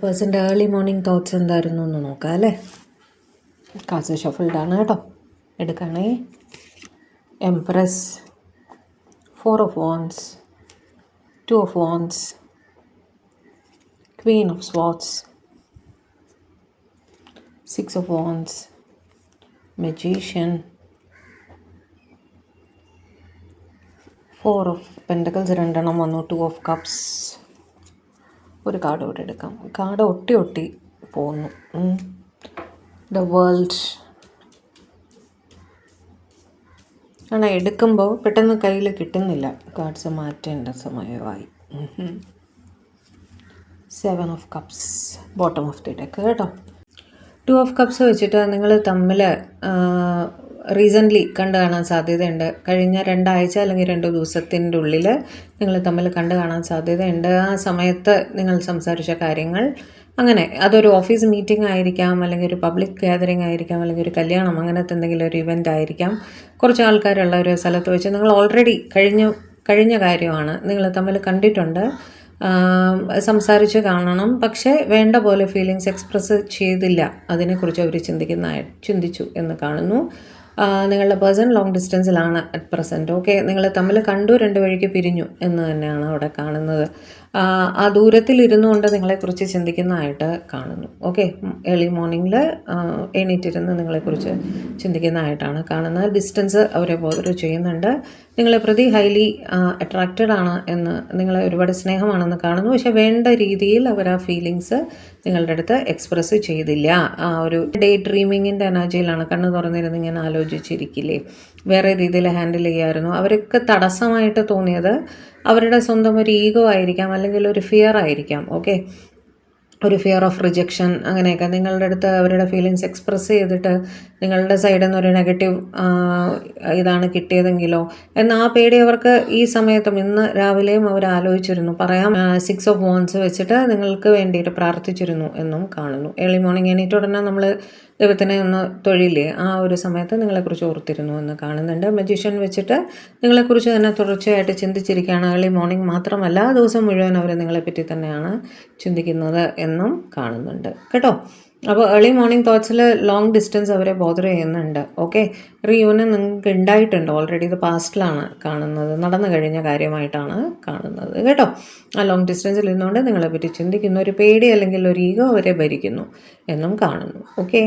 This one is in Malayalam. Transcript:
പേഴ്സൻ്റെ ഏർലി മോർണിംഗ് തോട്ട്സ് എന്തായിരുന്നു എന്ന് നോക്കാം അല്ലേ. കാർഡ്സ് ഷഫിൾഡാണ് കേട്ടോ. എടുക്കണേ. Empress, 4 of Wands, 2 of Wands, Queen of Swords, 6 of Wands, Magician, 4 of Pentacles രണ്ടെണ്ണം വന്നു, 2 of Cups. ഒരു കാർഡ് ഇവിടെ എടുക്കാം. കാർഡ് ഒട്ടി പോകുന്നു. ദ വേൾഡ് ആണ് എടുക്കുമ്പോൾ പെട്ടെന്ന് കയ്യിൽ കിട്ടുന്നില്ല. കാർഡ്സ് മാറ്റേണ്ട സമയമായി. 7 of Cups, bottom of the deck കേട്ടോ. 2 of Cups വെച്ചിട്ട് നിങ്ങൾ തമ്മിൽ റീസെൻ്റ്ലി കണ്ടു കാണാൻ സാധ്യതയുണ്ട്. കഴിഞ്ഞ 2 ആഴ്ച അല്ലെങ്കിൽ 2 ദിവസത്തിൻ്റെ ഉള്ളിൽ നിങ്ങൾ തമ്മിൽ കണ്ടു കാണാൻ സാധ്യതയുണ്ട്. ആ സമയത്ത് നിങ്ങൾ സംസാരിച്ച കാര്യങ്ങൾ അങ്ങനെ അതൊരു ഓഫീസ് മീറ്റിംഗ് ആയിരിക്കാം, അല്ലെങ്കിൽ ഒരു പബ്ലിക് ഗ്യാതറിംഗ് ആയിരിക്കാം, അല്ലെങ്കിൽ ഒരു കല്യാണം, അങ്ങനത്തെ എന്തെങ്കിലും ഒരു ഇവൻ്റ് ആയിരിക്കാം. കുറച്ച് ആൾക്കാരുള്ള ഒരു സ്ഥലത്ത് വെച്ച് നിങ്ങൾ ഓൾറെഡി കഴിഞ്ഞ കാര്യമാണ്. നിങ്ങൾ തമ്മിൽ കണ്ടിട്ടുണ്ട്, സംസാരിച്ച് കാണണം. പക്ഷേ വേണ്ട പോലെ ഫീലിങ്സ് എക്സ്പ്രസ് ചെയ്തില്ല. അതിനെക്കുറിച്ച് അവർ ചിന്തിച്ചു എന്ന് കാണുന്നു. നിങ്ങളുടെ പേഴ്സൺ ലോങ് ഡിസ്റ്റൻസിലാണ് അറ്റ് പ്രസൻറ്റ്. ഓക്കെ, നിങ്ങൾ തമ്മിൽ കണ്ടു, 2 വഴിക്ക് പിരിഞ്ഞു എന്ന് തന്നെയാണ് അവിടെ കാണുന്നത്. ആ ദൂരത്തിലിരുന്നു കൊണ്ട് നിങ്ങളെക്കുറിച്ച് ചിന്തിക്കുന്നതായിട്ട് കാണുന്നു. ഓക്കെ, ഏർലി മോർണിംഗിൽ എണീറ്റിരുന്ന് നിങ്ങളെക്കുറിച്ച് ചിന്തിക്കുന്നതായിട്ടാണ് കാണുന്നത്. ഡിസ്റ്റൻസ് അവരെ ബോധർ ചെയ്യുന്നുണ്ട്. നിങ്ങളെ പ്രതി ഹൈലി അട്രാക്റ്റഡ് ആണ് എന്ന്, നിങ്ങളെ ഒരുപാട് സ്നേഹമാണെന്ന് കാണുന്നു. പക്ഷേ വേണ്ട രീതിയിൽ അവർ ആ ഫീലിങ്സ് നിങ്ങളുടെ അടുത്ത് എക്സ്പ്രസ് ചെയ്തില്ല. ആ ഒരു ഡേ ഡ്രീമിങ്ങിൻ്റെ എനർജിയിലാണ്. കണ്ണ് തുറന്നിരുന്ന് ഇങ്ങനെ ആലോചിച്ചിരിക്കില്ലേ, വേറെ രീതിയിൽ ഹാൻഡിൽ ചെയ്യാമായിരുന്നു. അവർക്ക് തടസ്സമായിട്ട് തോന്നിയത് അവരുടെ സ്വന്തം ഒരു ഈഗോ ആയിരിക്കാം, അല്ലെങ്കിൽ ഒരു ഫിയർ ആയിരിക്കാം. ഓക്കെ, ഒരു ഫിയർ ഓഫ് റിജക്ഷൻ, അങ്ങനെയൊക്കെ നിങ്ങളുടെ അടുത്ത് അവരുടെ ഫീലിങ്സ് എക്സ്പ്രസ് ചെയ്തിട്ട് നിങ്ങളുടെ സൈഡിൽ നിന്ന് ഒരു നെഗറ്റീവ് ഇതാണ് കിട്ടിയതെങ്കിലോ എന്ന ആ പേടി അവർക്ക് ഈ സമയത്തും ഇന്ന് രാവിലെയും അവർ ആലോചിച്ചിരുന്നു. പറയാം 6 of Wands വെച്ചിട്ട് നിങ്ങൾക്ക് വേണ്ടിയിട്ട് പ്രാർത്ഥിച്ചിരുന്നു എന്നും കാണുന്നു. ഏർലി മോർണിംഗ് എണീറ്റ് ഉടനെ നമ്മൾ ദൈവത്തിനെ ഒന്ന് തൊഴിലേ, ആ ഒരു സമയത്ത് നിങ്ങളെക്കുറിച്ച് ഓർത്തിരുന്നു എന്ന് കാണുന്നുണ്ട്. മജീഷ്യൻ വെച്ചിട്ട് നിങ്ങളെക്കുറിച്ച് തന്നെ തുടർച്ചയായിട്ട് ചിന്തിച്ചിരിക്കുകയാണ്. ഏർലി മോർണിംഗ് മാത്രമല്ല, ദിവസം മുഴുവൻ അവർ നിങ്ങളെപ്പറ്റി തന്നെയാണ് ചിന്തിക്കുന്നത് എന്നും കാണുന്നുണ്ട് കേട്ടോ. അപ്പോൾ ഏർലി മോർണിംഗ് തോട്ട്സിൽ ലോങ് ഡിസ്റ്റൻസ് അവരെ ബോദർ ചെയ്യുന്നുണ്ട്. ഓക്കെ, റീയൂണിയൻ നിങ്ങൾക്ക് ഉണ്ടായിട്ടുണ്ട് ഓൾറെഡി. ഇത് പാസ്റ്റിലാണ് കാണുന്നത്, നടന്നു കഴിഞ്ഞ കാര്യമായിട്ടാണ് കാണുന്നത് കേട്ടോ. ആ ലോങ് ഡിസ്റ്റൻസിൽ ഇരുന്നുകൊണ്ട് നിങ്ങളെപ്പറ്റി ചിന്തിക്കുന്ന ഒരു പേടി അല്ലെങ്കിൽ ഒരു ഈഗോ അവരെ ഭരിക്കുന്നു എന്നും കാണുന്നു. ഓക്കെ.